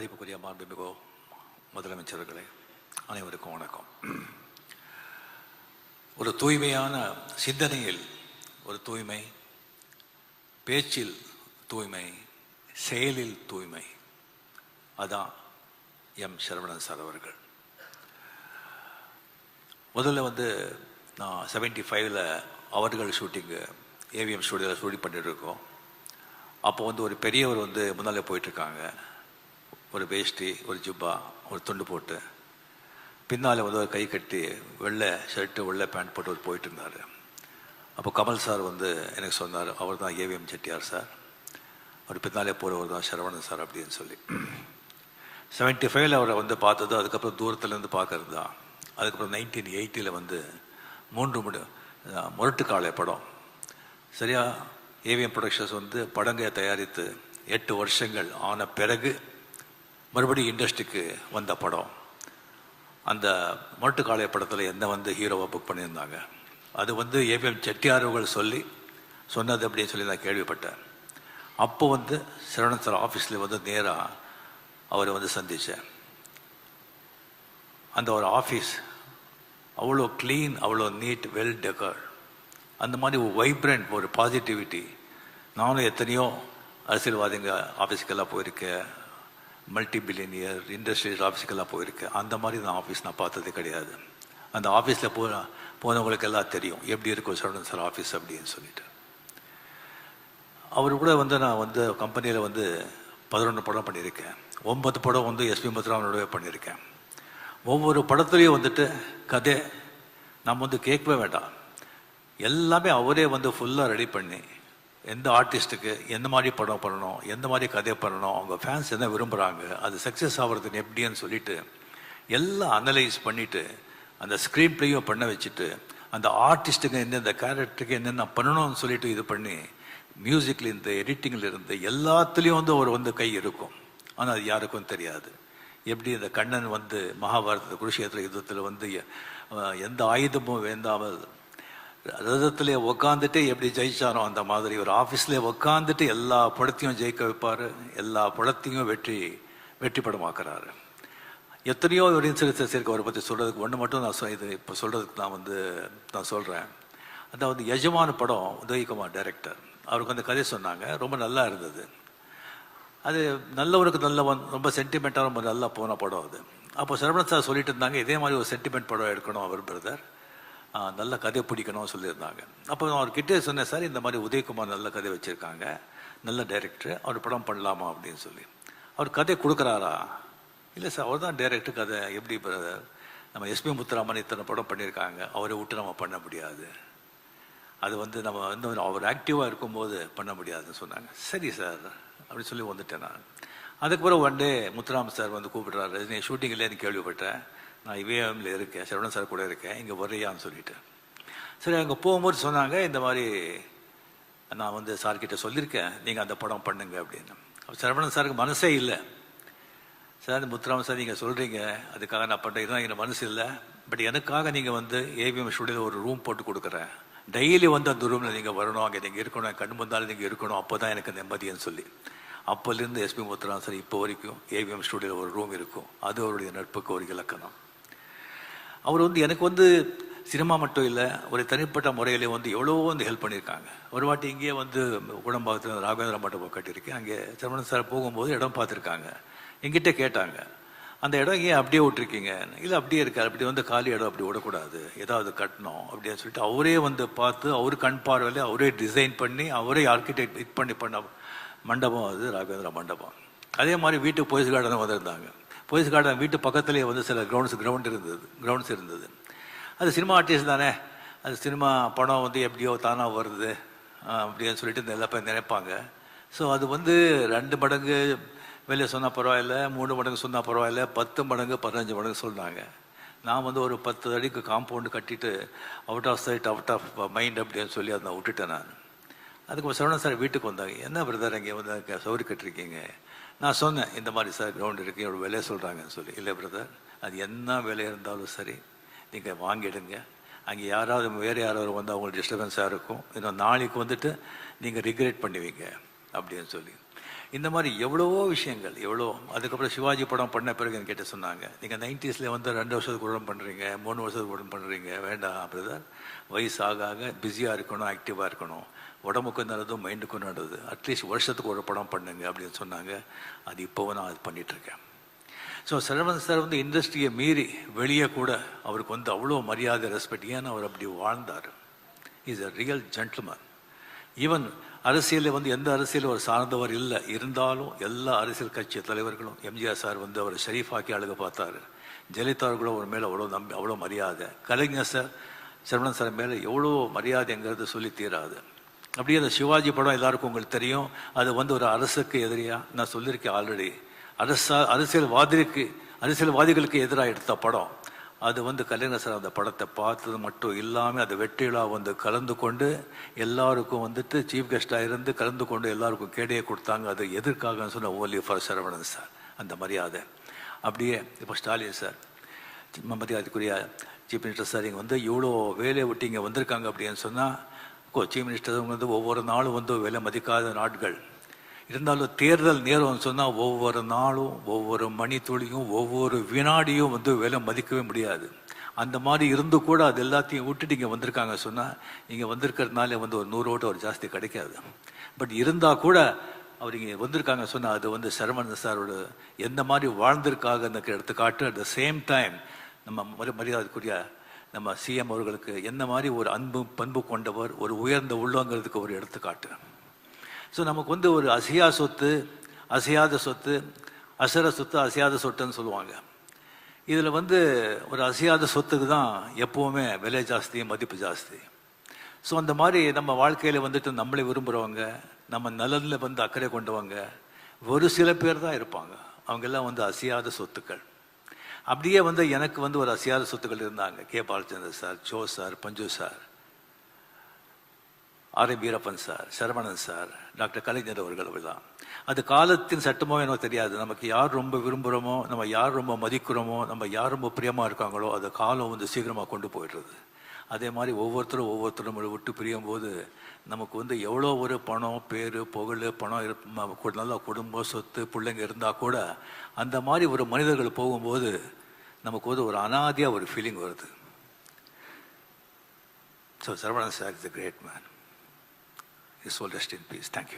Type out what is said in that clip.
மதிப்புக்குரிய மாண்புமிகு முதலமைச்சர்களே, அனைவருக்கும் வணக்கம். ஒரு தூய்மையான சிந்தனையில் ஒரு தூய்மை, பேச்சில் தூய்மை, செயலில் தூய்மை, அதான் எம் சரவணன் சார் அவர்கள். முதல்ல நான் 75 அவர்கள் ஷூட்டிங்கு ஏவிஎம் ஸ்டுடியோவில் ஷூட்டிங் பண்ணிட்டு இருக்கோம். அப்போ ஒரு பெரியவர் முன்னாலே போயிட்டுருக்காங்க. ஒரு வேஷ்டி, ஒரு ஜுப்பா, ஒரு துண்டு போட்டு, பின்னால் ஒரு கை கட்டி வெள்ளை ஷர்ட்டு வெள்ளை பேண்ட் போட்டு போயிட்டு இருந்தார். அப்போ கமல் சார் எனக்கு சொன்னார், அவர் தான் ஏவிஎம் செட்டியார் சார், அவர் பின்னாலே போகிறவர் தான் சரவணன் சார் அப்படின்னு சொல்லி. 75 அவரை பார்த்தது, அதுக்கப்புறம் தூரத்துலேருந்து பார்க்கறது தான். அதுக்கப்புறம் 1980 முரட்டுக்காலை படம். சரியா ஏவிஎம் ப்ரொடக்ஷன்ஸ் படங்களை தயாரித்து 8 வருஷங்கள் ஆன பிறகு மறுபடியும் இண்டஸ்ட்ரிக்கு வந்த படம். அந்த முரட்டுக்காலை படத்தில் என்ன ஹீரோவாக புக் பண்ணியிருந்தாங்க. அது ஏவிஎம் செட்டியார்கள் சொன்னது அப்படின்னு சொல்லி நான் கேள்விப்பட்டேன். அப்போ சரவணன் சார் ஆஃபீஸில் நேராக அவரை சந்தித்தேன். அந்த ஒரு ஆஃபீஸ் அவ்வளோ க்ளீன், அவ்வளோ நீட், வெல் டெக்கர்ட். அந்த மாதிரி ஒரு வைப்ரண்ட், ஒரு பாசிட்டிவிட்டி. நானும் எத்தனையோ அரசியல்வாதிங்க ஆஃபீஸுக்கெல்லாம் போயிருக்கேன், மல்டி பில்லியனியர் இண்டஸ்ட்ரியல் ஆஃபீஸுக்கெல்லாம் போயிருக்கேன். அந்த மாதிரி ஆஃபீஸ் நான் பார்த்தது கிடையாது. அந்த ஆஃபீஸில் போனவங்களுக்கு எல்லாம் தெரியும் எப்படி இருக்கும் சரவணன் சார் ஆஃபீஸ் அப்படின்னு சொல்லிட்டு. அவர் கூட நான் கம்பெனியில் 11 படம் பண்ணியிருக்கேன். 9 படம் எஸ்பி முத்துராமனோடவே பண்ணியிருக்கேன். ஒவ்வொரு படத்துலேயும் கதை நம்ம கேட்கவே வேண்டாம், எல்லாமே அவரே ஃபுல்லாக ரெடி பண்ணி எந்த ஆர்டிஸ்ட்டுக்கு எந்த மாதிரி படம் பண்ணணும், எந்த மாதிரி கதை பண்ணணும், அவங்க ஃபேன்ஸ் என்ன விரும்புகிறாங்க, அது சக்ஸஸ் ஆகிறதுன்னு எப்படின்னு சொல்லிட்டு எல்லாம் அனலைஸ் பண்ணிவிட்டு அந்த ஸ்க்ரீன் ப்ளேயும் பண்ண வச்சுட்டு அந்த ஆர்டிஸ்ட்டுக்கு எந்தெந்த கேரக்டருக்கு என்னென்ன பண்ணணும்னு சொல்லிட்டு இது பண்ணி மியூசிக்கில் இருந்து எடிட்டிங்கில் இருந்து எல்லாத்துலேயும் ஒரு கை இருக்கும். ஆனால் அது யாருக்கும் தெரியாது. எப்படி இந்த கண்ணன் மகாபாரத குருஷேத்திர யுத்தத்தில் எந்த ஆயுதமும் வேண்டாமல் ரதத்திலே உக்காந்துட்டு எப்படி ஜெயிச்சாரோ அந்த மாதிரி ஒரு ஆஃபீஸ்லேயே உக்காந்துட்டு எல்லா படத்தையும் ஜெயிக்க வைப்பார், எல்லா படத்தையும் வெற்றி படமாக்குறாரு. எத்தனையோ ஒரு இன்சிடென்ட்ஸ் இருக்கு அவரை பற்றி சொல்கிறதுக்கு. ஒன்று மட்டும் நான் இது இப்போ சொல்கிறதுக்கு நான் சொல்கிறேன். அதாவது எஜமான படம் உதயகுமார் டைரக்டர், அவருக்கு கதை சொன்னாங்க, ரொம்ப நல்லா இருந்தது. அது நல்லவருக்கு ரொம்ப சென்டிமெண்ட்டாக ரொம்ப நல்லா போன படம் அது. அப்போ சரவணன் சார் சொல்லிட்டு இருந்தாங்க, இதே மாதிரி ஒரு சென்டிமெண்ட் படம் எடுக்கணும் அவர் பிரதர், நல்ல கதை பிடிக்கணும்னு சொல்லியிருந்தாங்க. அப்போ நான் அவர்கிட்டே சொன்னேன், சார் இந்த மாதிரி உதயகுமார் நல்ல கதை வச்சுருக்காங்க, நல்ல டைரக்டர், அவர் படம் பண்ணலாமா அப்படின்னு சொல்லி. அவர் கதை கொடுக்குறாரா? இல்லை சார், அவர் தான் டைரக்டர், கதை எப்படி பிரதர், நம்ம எஸ்பி முத்துராமன் இத்தனை படம் பண்ணியிருக்காங்க, அவரை விட்டு நம்ம பண்ண முடியாது, அது நம்ம அவர் ஆக்டிவாக இருக்கும்போது பண்ண முடியாதுன்னு சொன்னாங்க. சரி சார் அப்படின்னு சொல்லி வந்துட்டேன் நான். அதுக்கப்புறம் ஒன் டே முத்துராமன் சார் கூப்பிடுறாரு, ரஜினி ஷூட்டிங் இல்லைன்னு கேள்விப்பட்டேன், நான் இவேஎம்ல இருக்கேன், சரவணன் சார் கூட இருக்கேன், இங்கே வரையான்னு சொல்லிட்டு. சரி, அங்கே போகும்போது சொன்னாங்க, இந்த மாதிரி நான் சார்கிட்ட சொல்லியிருக்கேன், நீங்கள் அந்த படம் பண்ணுங்க அப்படின்னு. சரவணன் சாருக்கு மனசே இல்லை. சார் முத்துராமன் சார் நீங்கள் சொல்கிறீங்க, அதுக்காக நான் பண்ணுறேன், இதுதான் எங்கள் மனசு இல்லை, பட் எனக்காக நீங்கள் ஏவிஎம் ஸ்டுடியோவில் ஒரு ரூம் போட்டு கொடுக்குறேன், டெய்லி அந்த ரூமில் நீங்கள் வரணும், அங்கே நீங்கள் இருக்கணும், கண் முந்தாலும் நீங்கள் இருக்கணும், அப்போ தான் எனக்கு நிம்மதின்னு சொல்லி. அப்போலேருந்து எஸ்பி முத்துராமன் சார் இப்போ வரைக்கும் ஏவிஎம் ஸ்டுடியோவில் ஒரு ரூம் இருக்கும். அது அவருடைய நட்புக்கு ஒரு இலக்கணம். அவர் எனக்கு சினிமா மட்டும் இல்லை, ஒரு தனிப்பட்ட முறையிலே எவ்வளவோ ஹெல்ப் பண்ணியிருக்காங்க. ஒரு வாட்டி இங்கேயே குடம்பாக்கத்தில் ராகவேந்திர மண்டபம் கட்டியிருக்கேன். அங்கே சரவணன் சார் போகும்போது இடம் பார்த்துருக்காங்க. எங்கிட்ட கேட்டாங்க, அந்த இடம் ஏன் அப்படியே விட்டுருக்கீங்க? இல்லை அப்படியே இருக்கார், அப்படி காலி இடம் அப்படி விடக்கூடாது, ஏதாவது கட்டணும் அப்படின்னு சொல்லிட்டு அவரே பார்த்து அவர் கண் பார்வையில் அவரே டிசைன் பண்ணி அவரே ஆர்கிடெக்ட் பண்ண மண்டபம் அது ராகவேந்திர மண்டபம். அதே மாதிரி வீட்டுக்கு போயஸ் கார்டன் வந்திருந்தாங்க. போயஸ் கார்டன் வீட்டு பக்கத்துலேயே சில கிரவுண்ட்ஸ் இருந்தது. அது சினிமா ஆர்டிஸ்ட் தானே, அது சினிமா படம் எப்படியோ தானாக வருது அப்படின்னு சொல்லிட்டு எல்லா பேர் நினைப்பாங்க. ஸோ அது 2 மடங்கு வெளியே சொன்னால் பரவாயில்ல, 3 மடங்கு சொன்னால் பரவாயில்ல, 10 மடங்கு 15 மடங்கு சொன்னாங்க. நான் ஒரு 10 அடிக்கு காம்பவுண்டு கட்டிட்டு out of sight out of mind அப்படின்னு சொல்லி அதை விட்டுட்டேன் நான். அதுக்கு சரவணன் சார் வீட்டுக்கு வந்தாங்க, என்ன பிரதர் இங்கே சௌரி கட்டிருக்கீங்க? நான் சொன்னேன், இந்த மாதிரி சார் கிரவுண்ட் இருக்குது, என்னோட விலையை சொல்கிறாங்கன்னு சொல்லி. இல்லை பிரதர், அது என்ன விலை இருந்தாலும் சரி நீங்கள் வாங்கிடுங்க, அங்கே யாராவது வேறு யாராவது அவங்களுக்கு டிஸ்டர்பன்ஸாக இருக்கும், இன்னும் நாளைக்கு நீங்கள் ரிக்ரெட் பண்ணுவீங்க அப்படின்னு சொல்லி. இந்த மாதிரி எவ்வளவோ விஷயங்கள், எவ்வளோ. அதுக்கப்புறம் சிவாஜி படம் பண்ண பிறகு என்கிட்ட சொன்னாங்க, நீங்கள் 90s வந்து 2 வருஷத்துக்கு உடம்பு பண்ணுறீங்க, 3 வருஷத்துக்கு உடம்பு பண்ணுறீங்க, வேண்டாம் பிரதர். வயசு ஆக ஆக பிஸியாக இருக்கணும், ஆக்டிவாக இருக்கணும், உடம்புக்கும் நல்லது, மைண்டுக்கும் நல்லது, அட்லீஸ்ட் வருஷத்துக்கு ஒரு படம் பண்ணுங்க அப்படின்னு சொன்னாங்க. அது இப்போவும் நான் அது பண்ணிகிட்ருக்கேன். ஸோ சரவணன் சார் வந்து இண்டஸ்ட்ரியை மீறி வெளியே கூட அவருக்கு வந்து அவ்வளோ மரியாதை, ரெஸ்பெக்ட். ஏன்னா அவர் அப்படி வாழ்ந்தார். Is a real gentleman. Even அரசியலில் வந்து எந்த அரசியலும் அவர் சார்ந்தவர் இல்லை, இருந்தாலும் எல்லா அரசியல் கட்சி தலைவர்களும், எம்ஜிஆர் சார் வந்து அவர் ஷரீஃபாக்கி அழுக பார்த்தாரு, ஜெயலலிதா அவர்களும் அவர் மேலே அவ்வளோ அவ்வளோ மரியாதை, கலைஞர் சார் சரவணன் சார் மேலே எவ்வளோ மரியாதைங்கிறது சொல்லி தீராது. அப்படியே அந்த சிவாஜி படம் எல்லாருக்கும் உங்களுக்கு தெரியும். அது வந்து ஒரு அரசுக்கு எதிரியாக நான் சொல்லியிருக்கேன் ஆல்ரெடி. அரசியல்வாதிகளுக்கு எதிராக எடுத்த படம். அது வந்து கலைஞர் சார் அந்த படத்தை பார்த்தது மட்டும் இல்லாமல் அது வெற்றி விழா வந்து கலந்து கொண்டு எல்லாருக்கும் வந்துட்டு சீஃப் கெஸ்டாக இருந்து கலந்து கொண்டு எல்லாருக்கும் கேடையை கொடுத்தாங்க. அது எதற்காகன்னு சொன்ன ஓன்லி ஃபார் சரவணன் சார், அந்த மரியாதை. அப்படியே இப்போ ஸ்டாலின் சார், மரியாதைக்குரிய சீஃப் மினிஸ்டர் சார், இங்கே வந்து இவ்வளோ வேலையை விட்டு இங்கே வந்திருக்காங்க அப்படின்னு சொன்னால், சீஃப் மினிஸ்டர் வந்து ஒவ்வொரு நாளும் வந்து விலை மதிக்காத நாட்கள் இருந்தாலும், தேர்தல் நேரம் சொன்னால் ஒவ்வொரு நாளும், ஒவ்வொரு மணித்துளியும், ஒவ்வொரு வினாடியும் வந்து விலை மதிக்கவே முடியாது. அந்த மாதிரி இருந்து கூட அது எல்லாத்தையும் விட்டுட்டு இங்கே வந்திருக்காங்க சொன்னால், இங்கே வந்திருக்கிறதுனால வந்து ஒரு 100 ஓட்டு ஒரு ஜாஸ்தி கிடைக்காது. பட் இருந்தால் கூட அவர் இங்கே வந்திருக்காங்க சொன்னால் அது வந்து சரவணன் சாரோட எந்த மாதிரி வாழ்ந்திருக்காங்க அந்த எடுத்துக்காட்டு. அட் த சேம் டைம் நம்ம மரியாதைக்குரிய நம்ம சிஎம் அவர்களுக்கு என்ன மாதிரி ஒரு அன்பு பண்பு கொண்டவர், ஒரு உயர்ந்த உள்ளங்கிறதுக்கு ஒரு எடுத்துக்காட்டு. ஸோ நமக்கு வந்து ஒரு அசையாத சொத்து, அசர சொத்து, அசையாத சொத்துன்னு சொல்லுவாங்க. இதில் வந்து ஒரு அசையாத சொத்துக்கு தான் எப்போவுமே விலை ஜாஸ்தி, மதிப்பு ஜாஸ்தி. ஸோ அந்த மாதிரி நம்ம வாழ்க்கையில் வந்துட்டு நம்மளை விரும்புகிறவங்க, நம்ம நலனில் வந்து அக்கறை கொண்டவங்க ஒரு சில பேர் தான் இருப்பாங்க. அவங்கெல்லாம் வந்து அசையாத சொத்துக்கள். அப்படியே வந்து எனக்கு வந்து ஒரு அசையாத சொத்துக்கள் இருந்தாங்க. K Balachandran sir, Jo sir, Panju sir, R M Veerappan sir, Saravanan sir, doctor Kalaignar அவர்கள் தான். அது காலத்தின் சட்டமோ எனக்கு தெரியாது. நமக்கு யார் ரொம்ப விரும்புகிறோமோ, நம்ம யார் ரொம்ப மதிக்கிறோமோ, நம்ம யார் ரொம்ப பிரியமாக இருக்காங்களோ, அது காலம் வந்து சீக்கிரமாக கொண்டு போயிடுறது. அதே மாதிரி ஒவ்வொருத்தரும் விட்டு பிரியும் போது நமக்கு வந்து எவ்வளோ ஒரு பணம், பேர், புகழ், பணம், நல்ல குடும்பம், சொத்து, பிள்ளைங்க இருந்தால் கூட அந்த மாதிரி ஒரு மனிதர்கள் போகும்போது நமக்கு வந்து ஒரு அனாதியாக ஒரு ஃபீலிங் வருது. So Saravanan sir is a great man. His soul rest in peace. Thank you.